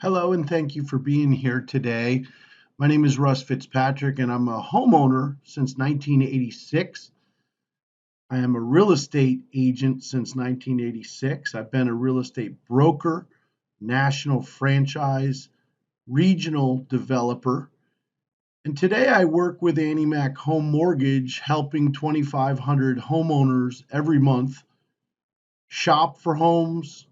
Hello, and thank you for being here today. My name is Russ Fitzpatrick, and I'm a homeowner since 1986. I am a real estate agent since 1986. I've been a real estate broker, national franchise, regional developer, and today I work with Annie Mac Home Mortgage, helping 2,500 homeowners every month shop for homes,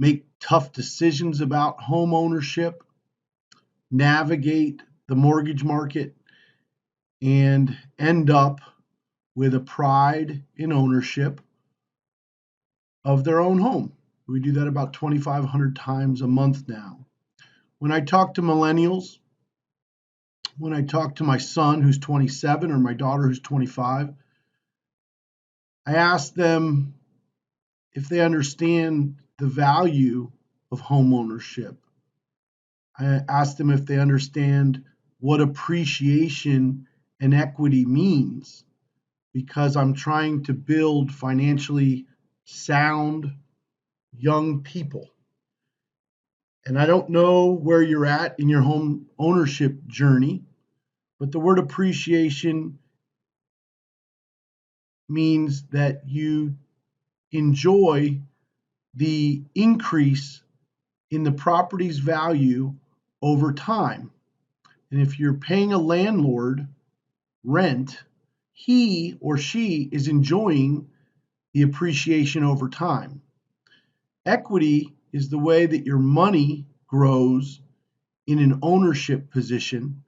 make tough decisions about home ownership, navigate the mortgage market, and end up with a pride in ownership of their own home. We do that about 2,500 times a month now. When I talk to millennials, when I talk to my son who's 27 or my daughter who's 25, I ask them if they understand the value of home ownership. I ask them if they understand what appreciation and equity means, because I'm trying to build financially sound young people. And I don't know where you're at in your home ownership journey, but the word appreciation means that you enjoy the increase in the property's value over time. And if you're paying a landlord rent, he or she is enjoying the appreciation over time. Equity is the way that your money grows in an ownership position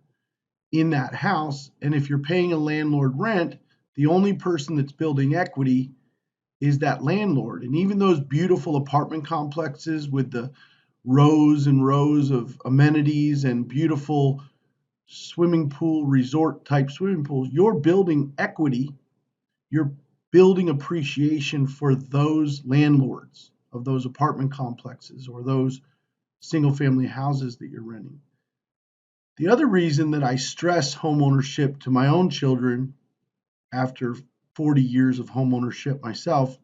in that house. And if you're paying a landlord rent, the only person that's building equity is that landlord. And even those beautiful apartment complexes with the rows and rows of amenities and beautiful swimming pool, resort type swimming pools, you're building equity. You're building appreciation for those landlords of those apartment complexes or those single family houses that you're renting. The other reason that I stress homeownership to my own children after 40 years of homeownership myself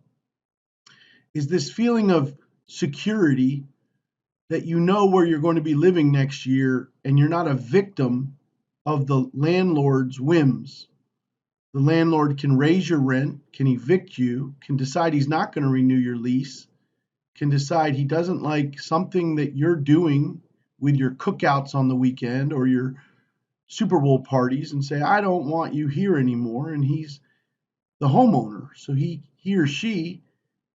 is this feeling of security, that you know where you're going to be living next year and you're not a victim of the landlord's whims. The landlord can raise your rent, can evict you, can decide he's not going to renew your lease, can decide he doesn't like something that you're doing with your cookouts on the weekend or your Super Bowl parties and say, I don't want you here anymore. And he's the homeowner. So he or she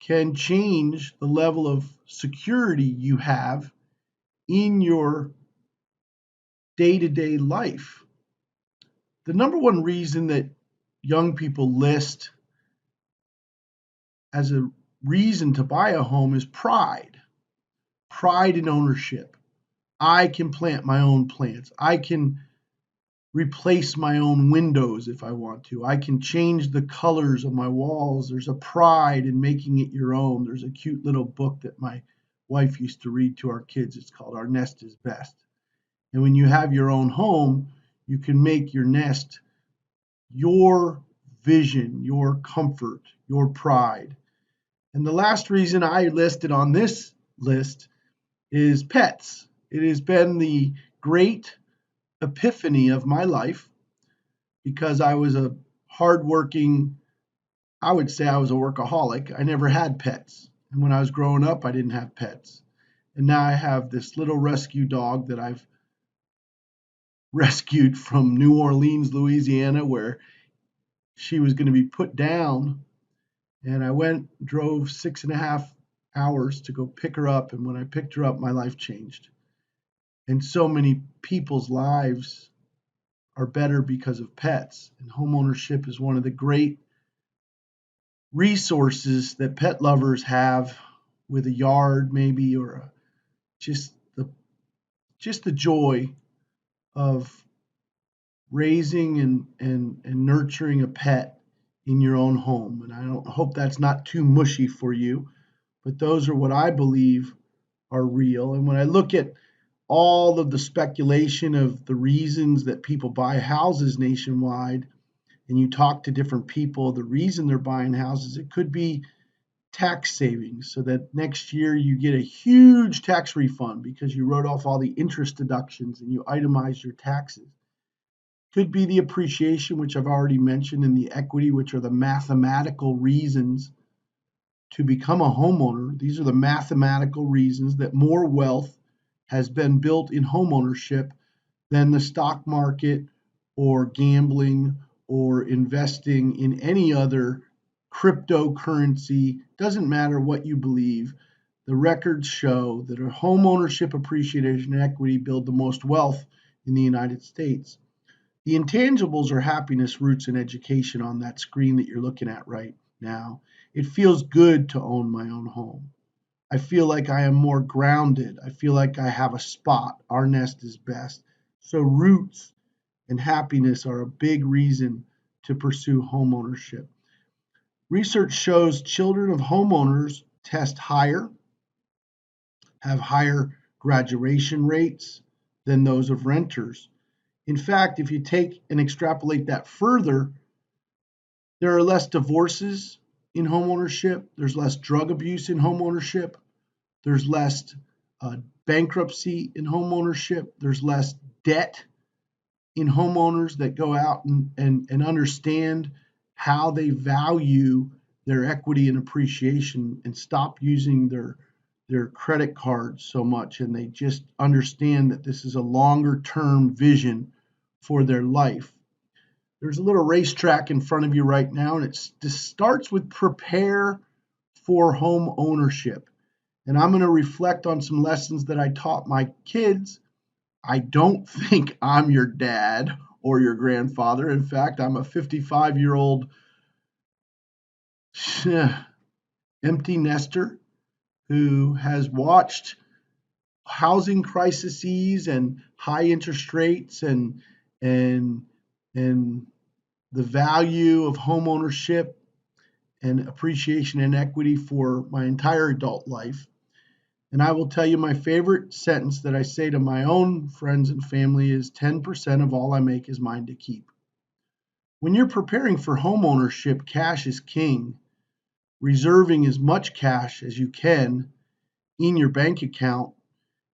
can change the level of security you have in your day to day life. The number one reason that young people list as a reason to buy a home is pride in ownership. I can plant my own plants. I can replace my own windows if I want to. I can change the colors of my walls. There's a pride in making it your own. There's a cute little book that my wife used to read to our kids. It's called Our Nest is Best. And when you have your own home, you can make your nest your vision, your comfort, your pride. And the last reason I listed on this list is pets. It has been the great epiphany of my life because I was a hardworking, I would say I was a workaholic. I never had pets. And when I was growing up, I didn't have pets. And now I have this little rescue dog that I've rescued from New Orleans, Louisiana, where she was going to be put down. And I drove 6.5 hours to go pick her up. And when I picked her up, my life changed. And so many people's lives are better because of pets. And homeownership is one of the great resources that pet lovers have, with a yard maybe, or just the just the joy of raising and nurturing a pet in your own home. And I don't hope that's not too mushy for you, but those are what I believe are real. And when I look at all of the speculation of the reasons that people buy houses nationwide, and you talk to different people, the reason they're buying houses, it could be tax savings so that next year you get a huge tax refund because you wrote off all the interest deductions and you itemized your taxes. Could be the appreciation, which I've already mentioned, and the equity, which are the mathematical reasons to become a homeowner. These are the mathematical reasons that more wealth has been built in homeownership than the stock market or gambling or investing in any other cryptocurrency. Doesn't matter what you believe. The records show that a homeownership appreciation and equity build the most wealth in the United States. The intangibles are happiness, roots, and education on that screen that you're looking at right now. It feels good to own my own home. I feel like I am more grounded. I feel like I have a spot. Our nest is best. So roots and happiness are a big reason to pursue homeownership. Research shows children of homeowners test higher, have higher graduation rates than those of renters. In fact, if you take and extrapolate that further, there are less divorces in homeownership, there's less drug abuse in homeownership, there's less bankruptcy in homeownership, there's less debt in homeowners that go out and understand how they value their equity and appreciation and stop using their credit cards so much, and they just understand that this is a longer term vision for their life. There's a little racetrack in front of you right now, and this starts with prepare for home ownership. And I'm going to reflect on some lessons that I taught my kids. I don't think I'm your dad or your grandfather. In fact, I'm a 55-year-old empty nester who has watched housing crises and high interest rates and the value of home ownership and appreciation and equity for my entire adult life. And I will tell you my favorite sentence that I say to my own friends and family is 10% of all I make is mine to keep. When you're preparing for home ownership, cash is king. Reserving as much cash as you can in your bank account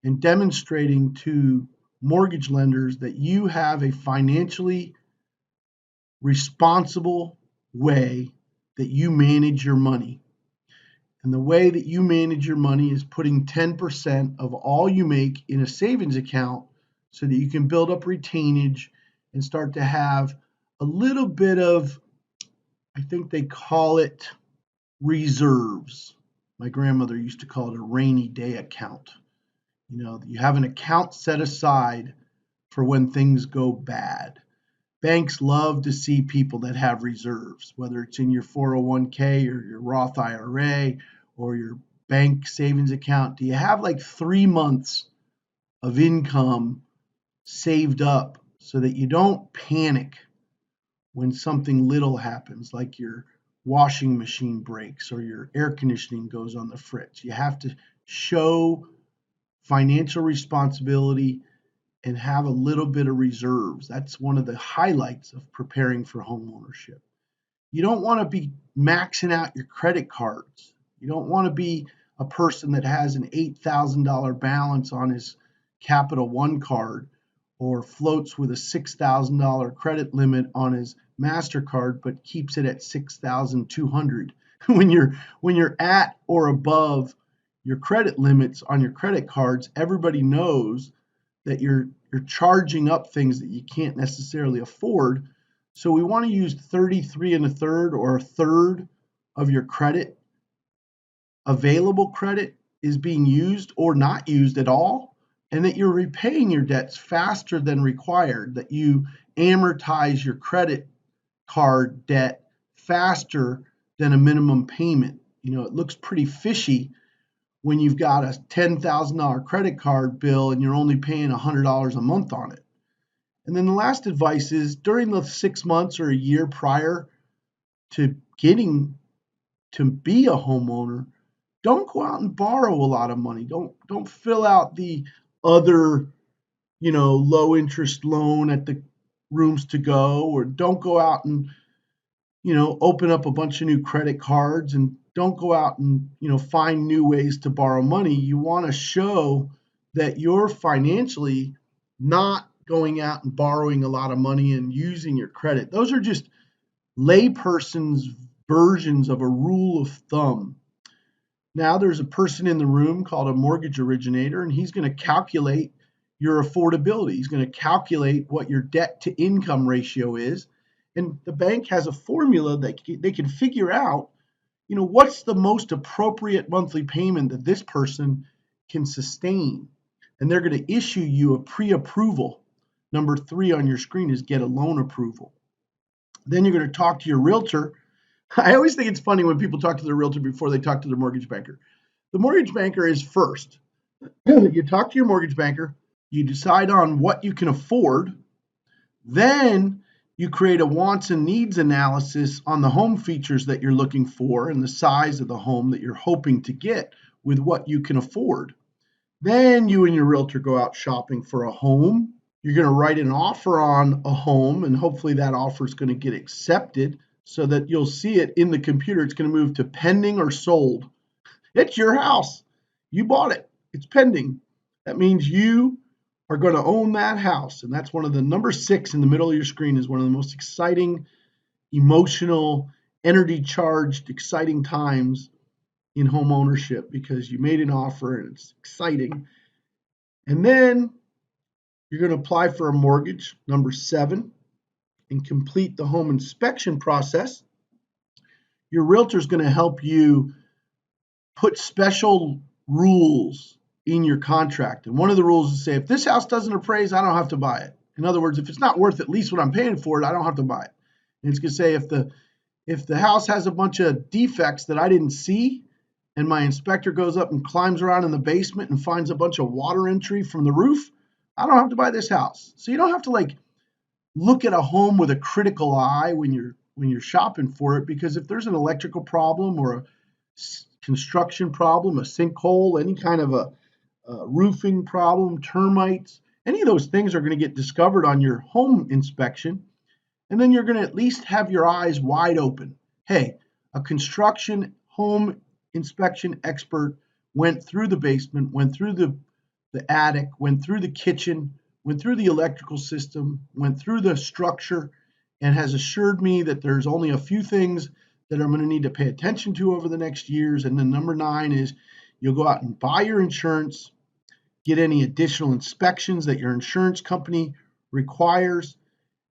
and demonstrating to mortgage lenders that you have a financially responsible way that you manage your money. And the way that you manage your money is putting 10% of all you make in a savings account so that you can build up retainage and start to have a little bit of, I think they call it reserves. My grandmother used to call it a rainy day account. You know, you have an account set aside for when things go bad. Banks love to see people that have reserves, whether it's in your 401k or your Roth IRA or your bank savings account. Do you have like 3 months of income saved up so that you don't panic when something little happens, like your washing machine breaks or your air conditioning goes on the fritz? You have to show financial responsibility and have a little bit of reserves. That's one of the highlights of preparing for home ownership. You don't want to be maxing out your credit cards. You don't want to be a person that has an $8,000 balance on his Capital One card or floats with a $6,000 credit limit on his MasterCard but keeps it at $6,200. When you're at or above your credit limits on your credit cards, everybody knows that you're charging up things that you can't necessarily afford. So we want to use 33 and a third or a third of your credit, available credit, is being used or not used at all, and that you're repaying your debts faster than required, that you amortize your credit card debt faster than a minimum payment. You know, it looks pretty fishy when you've got a $10,000 credit card bill and you're only paying $100 a month on it. And then the last advice is during the 6 months or a year prior to getting to be a homeowner, don't go out and borrow a lot of money. Don't fill out the other, low interest loan at the rooms to go, or don't go out and, open up a bunch of new credit cards and don't go out and, find new ways to borrow money. You want to show that you're financially not going out and borrowing a lot of money and using your credit. Those are just layperson's versions of a rule of thumb. Now there's a person in the room called a mortgage originator, and he's going to calculate your affordability. He's going to calculate what your debt to income ratio is. And the bank has a formula that they can figure out, what's the most appropriate monthly payment that this person can sustain. And they're going to issue you a pre-approval. Number 3 on your screen is get a loan approval. Then you're going to talk to your realtor. I always think it's funny when people talk to their realtor before they talk to their mortgage banker. The mortgage banker is first. You talk to your mortgage banker, you decide on what you can afford, then you create a wants and needs analysis on the home features that you're looking for and the size of the home that you're hoping to get with what you can afford. Then you and your realtor go out shopping for a home. You're going to write an offer on a home, and hopefully that offer is going to get accepted so that you'll see it in the computer. It's going to move to pending or sold. It's your house. You bought it. It's pending. That means you are going to own that house. And that's one of the number 6 in the middle of your screen is one of the most exciting, emotional, energy charged, exciting times in home ownership because you made an offer and it's exciting. And then you're going to apply for a mortgage, number 7, and complete the home inspection process. Your realtor is going to help you put special rules in your contract. And one of the rules is say, if this house doesn't appraise, I don't have to buy it. In other words, if it's not worth at least what I'm paying for it, I don't have to buy it. And it's going to say if the house has a bunch of defects that I didn't see, and my inspector goes up and climbs around in the basement and finds a bunch of water entry from the roof, I don't have to buy this house. So you don't have to look at a home with a critical eye when you're shopping for it, because if there's an electrical problem or a construction problem, a sinkhole, any kind of a roofing problem, termites, any of those things are going to get discovered on your home inspection. And then you're going to at least have your eyes wide open. Hey, a construction home inspection expert went through the basement, went through the attic, went through the kitchen, went through the electrical system, went through the structure, and has assured me that there's only a few things that I'm going to need to pay attention to over the next years. And then number 9 is you'll go out and buy your insurance, get any additional inspections that your insurance company requires,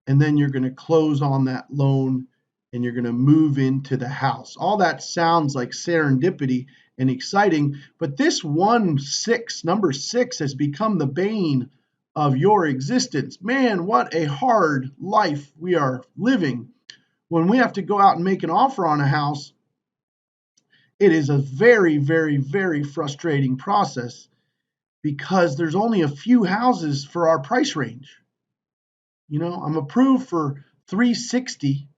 and then you're going to close on that loan and you're going to move into the house. All that sounds like serendipity and exciting, but this number 6 has become the bane of your existence. Man, what a hard life we are living. When we have to go out and make an offer on a house, it is a very, very, very frustrating process because there's only a few houses for our price range. I'm approved for 360,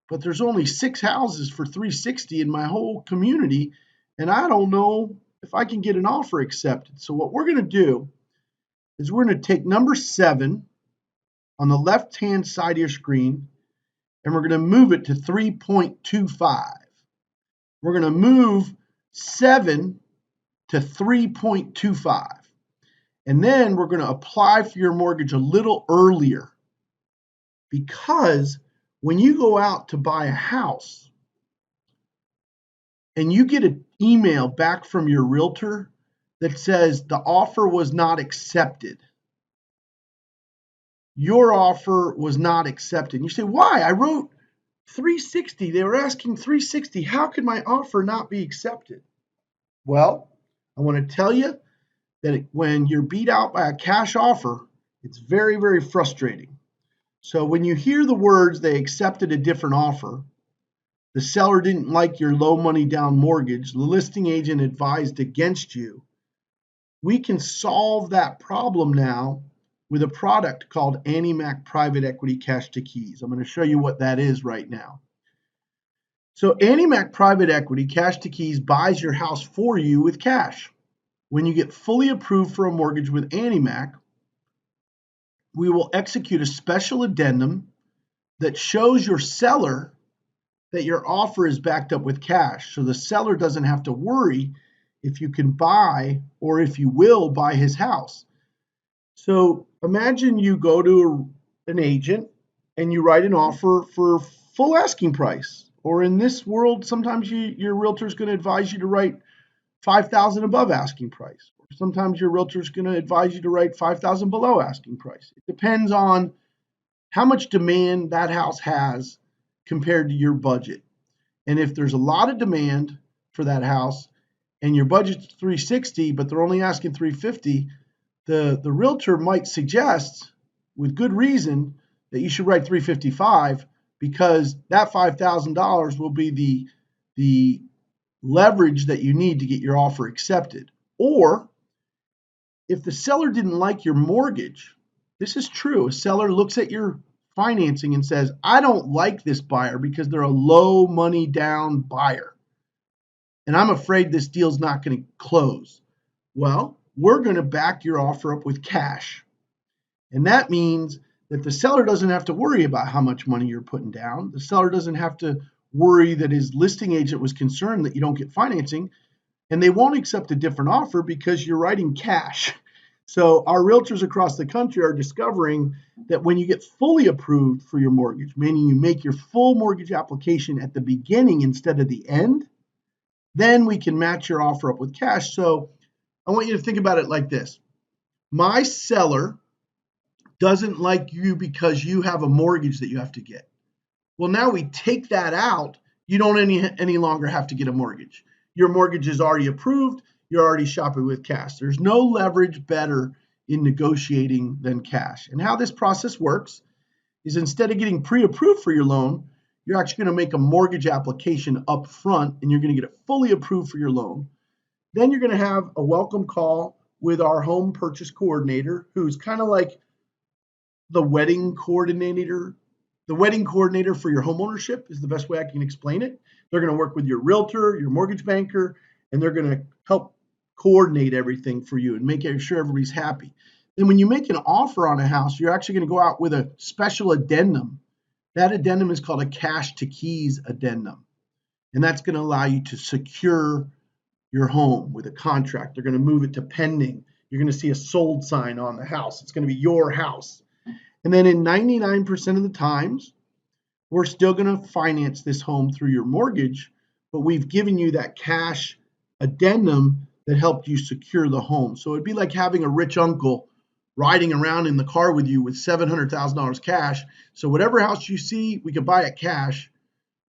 but there's only 6 houses for 360 in my whole community, and I don't know if I can get an offer accepted. So what we're going to do is we're going to take number 7 on the left-hand side of your screen, and we're going to move it to 3.25. We're going to move 7 to 3.25. And then we're going to apply for your mortgage a little earlier, because when you go out to buy a house and you get an email back from your realtor that says the offer was not accepted, your offer was not accepted. You say, why? I wrote 360. They were asking 360. How could my offer not be accepted? Well, I want to tell you that when you're beat out by a cash offer, it's very, very frustrating. So when you hear the words, they accepted a different offer, the seller didn't like your low money down mortgage, the listing agent advised against you, we can solve that problem now with a product called Annie Mac Private Equity Cash to Keys. I'm going to show you what that is right now. So Annie Mac Private Equity Cash to Keys buys your house for you with cash. When you get fully approved for a mortgage with Annie Mac, we will execute a special addendum that shows your seller that your offer is backed up with cash. So the seller doesn't have to worry if you can buy or if you will buy his house. So imagine you go to an agent and you write an offer for full asking price. Or in this world, sometimes your realtor is going to advise you to write 5,000 above asking price. Or sometimes your realtor is going to advise you to write 5,000 below asking price. It depends on how much demand that house has compared to your budget. And if there's a lot of demand for that house and your budget's 360, but they're only asking 350, the realtor might suggest, with good reason, that you should write 355 because that $5,000 will be the leverage that you need to get your offer accepted. Or if the seller didn't like your mortgage, this is true. A seller looks at your financing and says, I don't like this buyer because they're a low money down buyer. And I'm afraid this deal's not going to close. Well, we're going to back your offer up with cash. And that means that the seller doesn't have to worry about how much money you're putting down. The seller doesn't have to worry that his listing agent was concerned that you don't get financing. And they won't accept a different offer because you're writing cash. So our realtors across the country are discovering that when you get fully approved for your mortgage, meaning you make your full mortgage application at the beginning instead of the end, then we can match your offer up with cash. So I want you to think about it like this. My seller doesn't like you because you have a mortgage that you have to get. Well, now we take that out. You don't any longer have to get a mortgage. Your mortgage is already approved. You're already shopping with cash. There's no leverage better in negotiating than cash. And how this process works is instead of getting pre-approved for your loan, you're actually going to make a mortgage application up front and you're going to get it fully approved for your loan. Then you're going to have a welcome call with our home purchase coordinator, who's kind of like the wedding coordinator. The wedding coordinator for your homeownership is the best way I can explain it. They're going to work with your realtor, your mortgage banker, and they're going to help coordinate everything for you and make sure everybody's happy. Then when you make an offer on a house, you're actually going to go out with a special addendum. That addendum is called a cash to keys addendum. And that's going to allow you to secure your home with a contract. They're going to move it to pending. You're going to see a sold sign on the house. It's going to be your house. And then in 99% of the times, we're still going to finance this home through your mortgage, but we've given you that cash addendum that helped you secure the home. So it'd be like having a rich uncle riding around in the car with you with $700,000 cash. So whatever house you see, we can buy it cash.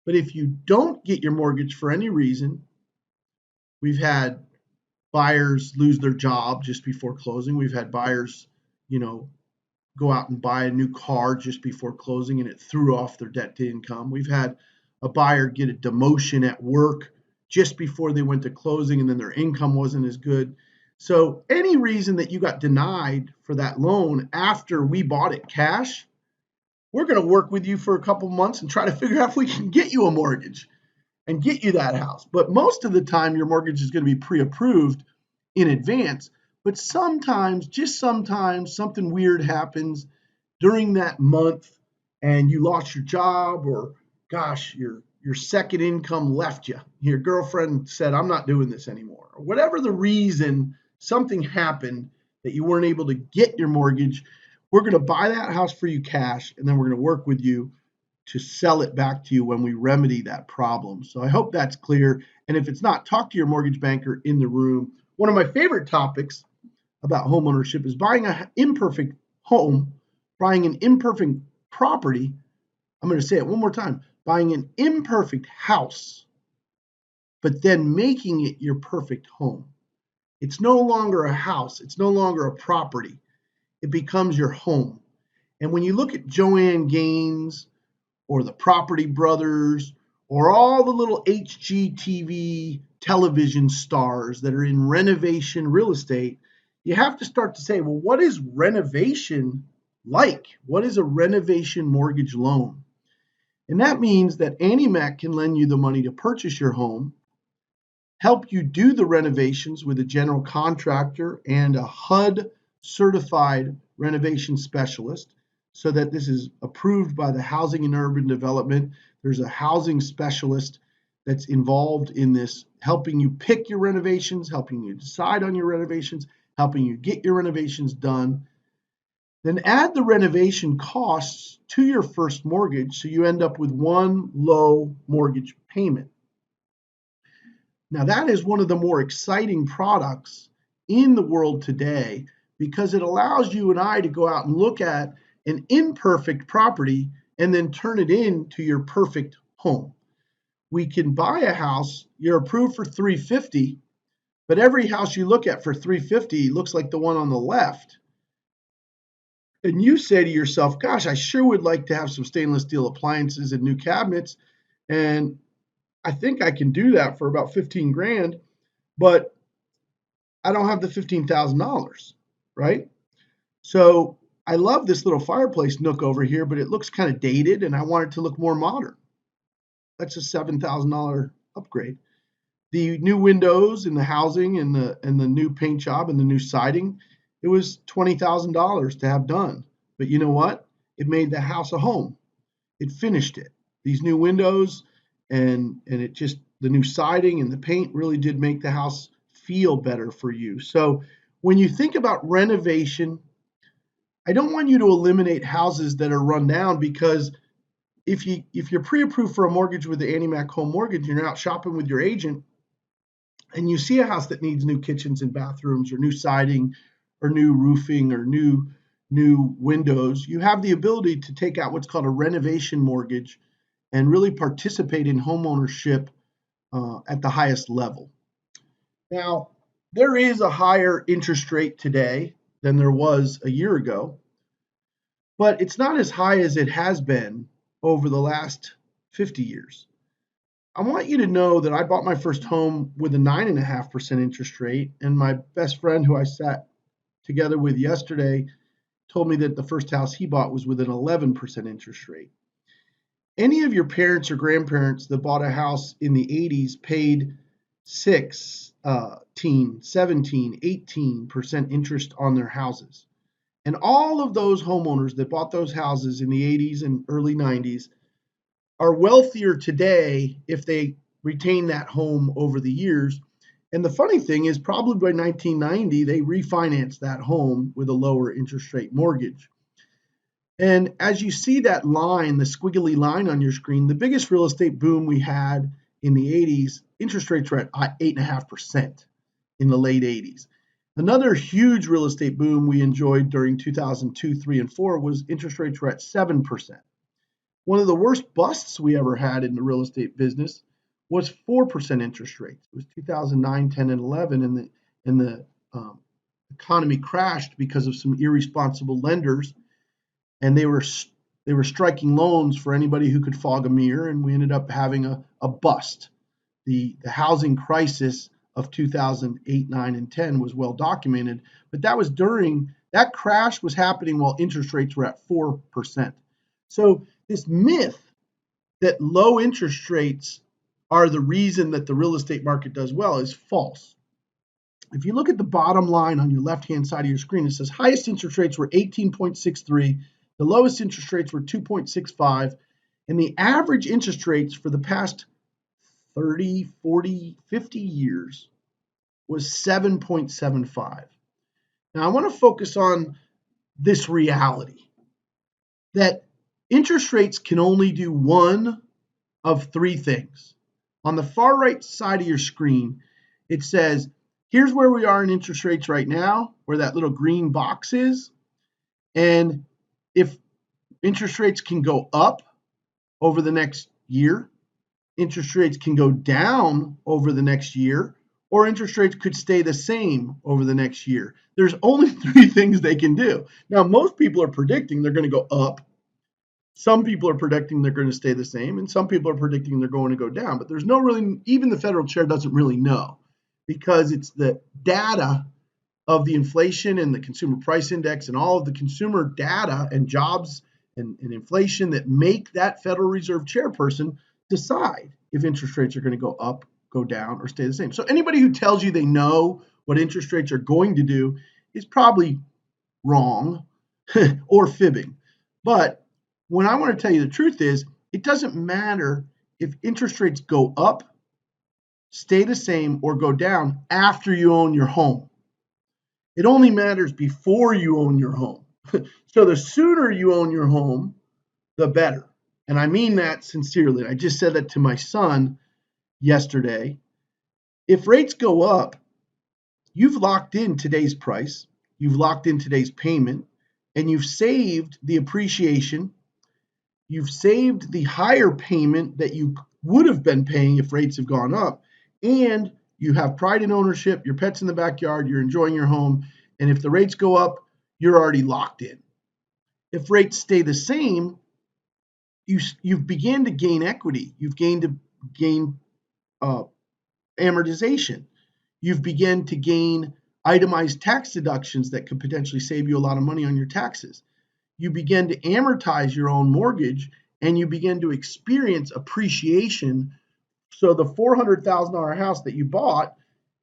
But if you don't get your mortgage for any reason, we've had buyers lose their job just before closing. We've had buyers, go out and buy a new car just before closing and it threw off their debt to income. We've had a buyer get a demotion at work just before they went to closing and then their income wasn't as good. So any reason that you got denied for that loan after we bought it cash, we're going to work with you for a couple months and try to figure out if we can get you a mortgage and get you that house. But most of the time, your mortgage is going to be pre-approved in advance. But sometimes, just sometimes, something weird happens during that month and you lost your job or, gosh, your second income left you. Your girlfriend said, I'm not doing this anymore. Or whatever the reason, something happened that you weren't able to get your mortgage. We're going to buy that house for you cash, and then we're going to work with you to sell it back to you when we remedy that problem. So I hope that's clear. And if it's not, talk to your mortgage banker in the room. One of my favorite topics about homeownership is buying an imperfect home, buying an imperfect property. I'm going to say it one more time, buying an imperfect house, but then making it your perfect home. It's no longer a house. It's no longer a property. It becomes your home. And when you look at Joanne Gaines or the Property Brothers or all the little HGTV television stars that are in renovation real estate, you have to start to say, well, what is renovation like? What is a renovation mortgage loan? And that means that Annie Mac can lend you the money to purchase your home, help you do the renovations with a general contractor and a HUD certified renovation specialist. so that this is approved by the Housing and Urban Development. There's a housing specialist that's involved in this, helping you pick your renovations, helping you decide on your renovations, helping you get your renovations done. Then add the renovation costs to your first mortgage so you end up with one low mortgage payment. Now, that is one of the more exciting products in the world today because it allows you and I to go out and look at an imperfect property and then turn it into your perfect home. We can buy a house, you're approved for 350, but every house you look at for 350 looks like the one on the left. And you say to yourself, gosh, I sure would like to have some stainless steel appliances and new cabinets. And I think I can do that for about 15 grand, but I don't have the $15,000, right? So I love this little fireplace nook over here, but it looks kind of dated and I want it to look more modern. That's a $7,000 upgrade. The new windows in the housing and the new paint job and the new siding, it was $20,000 to have done. But you know what? It made the house a home. It finished it. These new windows and it just, the new siding and the paint really did make the house feel better for you. So when you think about renovation, I don't want you to eliminate houses that are run down, because if you're pre-approved for a mortgage with the Annie Mac Home Mortgage, you're out shopping with your agent, and you see a house that needs new kitchens and bathrooms or new siding or new roofing or new windows, you have the ability to take out what's called a renovation mortgage and really participate in home ownership at the highest level. Now, there is a higher interest rate today than there was a year ago, but it's not as high as it has been over the last 50 years. I want you to know that I bought my first home with a 9.5% interest rate, and my best friend who I sat together with yesterday told me that the first house he bought was with an 11% interest rate. Any of your parents or grandparents that bought a house in the 80s paid 16, 17, 18% interest on their houses. And all of those homeowners that bought those houses in the 80s and early 90s are wealthier today if they retain that home over the years. And the funny thing is, probably by 1990, they refinanced that home with a lower interest rate mortgage. And as you see that line, the squiggly line on your screen, the biggest real estate boom we had in the 80s, interest rates were at 8.5% in the late 80s. Another huge real estate boom we enjoyed during 2002, 3, and 4 was interest rates were at 7%. One of the worst busts we ever had in the real estate business was 4% interest rates. It was 2009, 10, and 11, and the economy crashed because of some irresponsible lenders, and they were striking loans for anybody who could fog a mirror, and we ended up having a bust. The housing crisis of 2008, 9, and 10 was well documented, but that crash was happening while interest rates were at 4%. So this myth that low interest rates are the reason that the real estate market does well is false. If you look at the bottom line on your left-hand side of your screen, it says highest interest rates were 18.63, the lowest interest rates were 2.65, and the average interest rates for the past 30, 40, 50 years was 7.75. Now, I want to focus on this reality that interest rates can only do one of three things. On the far right side of your screen, it says, here's where we are in interest rates right now, where that little green box is. And if interest rates can go up over the next year, interest rates can go down over the next year, or interest rates could stay the same over the next year. There's only three things they can do. Now, most people are predicting they're going to go up. Some people are predicting they're going to stay the same, and some people are predicting they're going to go down. But there's no really, even the Federal Chair doesn't really know, because it's the data of the inflation and the consumer price index and all of the consumer data and jobs and inflation that make that Federal Reserve chairperson decide if interest rates are going to go up, go down, or stay the same. So anybody who tells you they know what interest rates are going to do is probably wrong or fibbing. But when I want to tell you the truth is, it doesn't matter if interest rates go up, stay the same, or go down after you own your home. It only matters before you own your home. So the sooner you own your home, the better. And I mean that sincerely. I just said that to my son yesterday. If rates go up, you've locked in today's price, you've locked in today's payment, and you've saved the appreciation. You've saved the higher payment that you would have been paying if rates have gone up. And you have pride in ownership, your pet's in the backyard, you're enjoying your home. And if the rates go up, you're already locked in. If rates stay the same, you've began to gain equity. You've gain amortization. You've begun to gain itemized tax deductions that could potentially save you a lot of money on your taxes. You begin to amortize your own mortgage, and you begin to experience appreciation. So the $400,000 house that you bought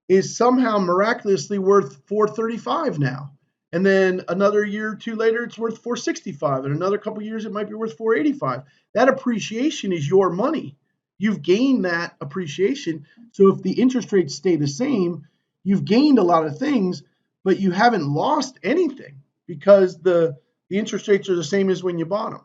is somehow miraculously worth $435 now. And then another year or two later, it's worth $465. And another couple of years, it might be worth $485. That appreciation is your money. You've gained that appreciation. So if the interest rates stay the same, you've gained a lot of things, but you haven't lost anything because the interest rates are the same as when you bought them.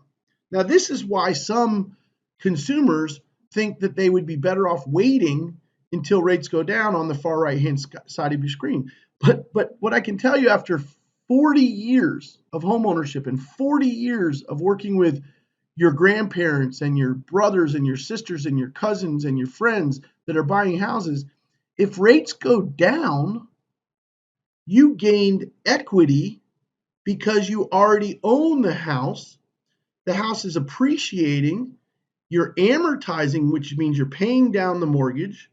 Now, this is why some consumers think that they would be better off waiting until rates go down on the far right-hand side of your screen. But what I can tell you after 40 years of home ownership and 40 years of working with your grandparents and your brothers and your sisters and your cousins and your friends that are buying houses, if rates go down, you gained equity because you already own the house. The house is appreciating. You're amortizing, which means you're paying down the mortgage.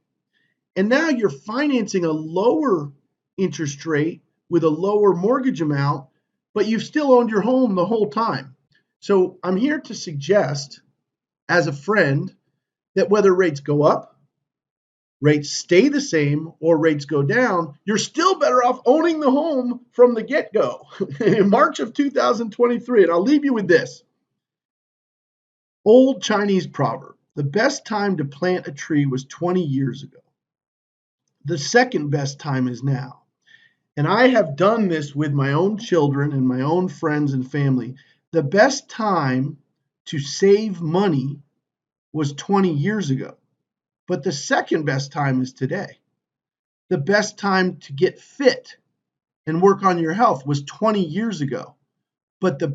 And now you're financing a lower interest rate with a lower mortgage amount, but you've still owned your home the whole time. So I'm here to suggest, as a friend, that whether rates go up, rates stay the same, or rates go down, you're still better off owning the home from the get-go in March of 2023. And I'll leave you with this. Old Chinese proverb: the best time to plant a tree was 20 years ago. The second best time is now. And I have done this with my own children and my own friends and family. The best time to save money was 20 years ago, but the second best time is today. The best time to get fit and work on your health was 20 years ago, but the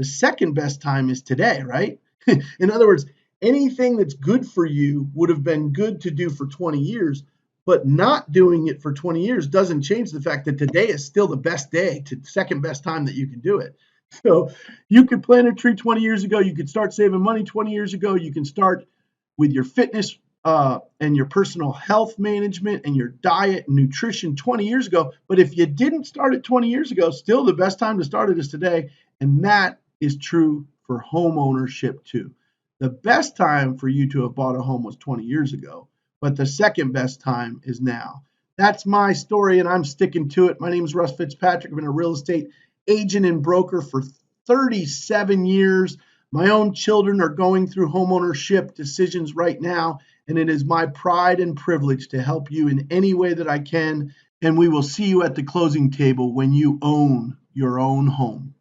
second best time is today, right? In other words, anything that's good for you would have been good to do for 20 years, but not doing it for 20 years doesn't change the fact that today is still the best day, to second best time that you can do it. So you could plant a tree 20 years ago. You could start saving money 20 years ago. You can start with your fitness and your personal health management and your diet and nutrition 20 years ago. But if you didn't start it 20 years ago, still the best time to start it is today. And that is true for home ownership too. The best time for you to have bought a home was 20 years ago, but the second best time is now. That's my story, and I'm sticking to it. My name is Russ Fitzpatrick. I've been a real estate agent and broker for 37 years. My own children are going through homeownership decisions right now, and it is my pride and privilege to help you in any way that I can. And we will see you at the closing table when you own your own home.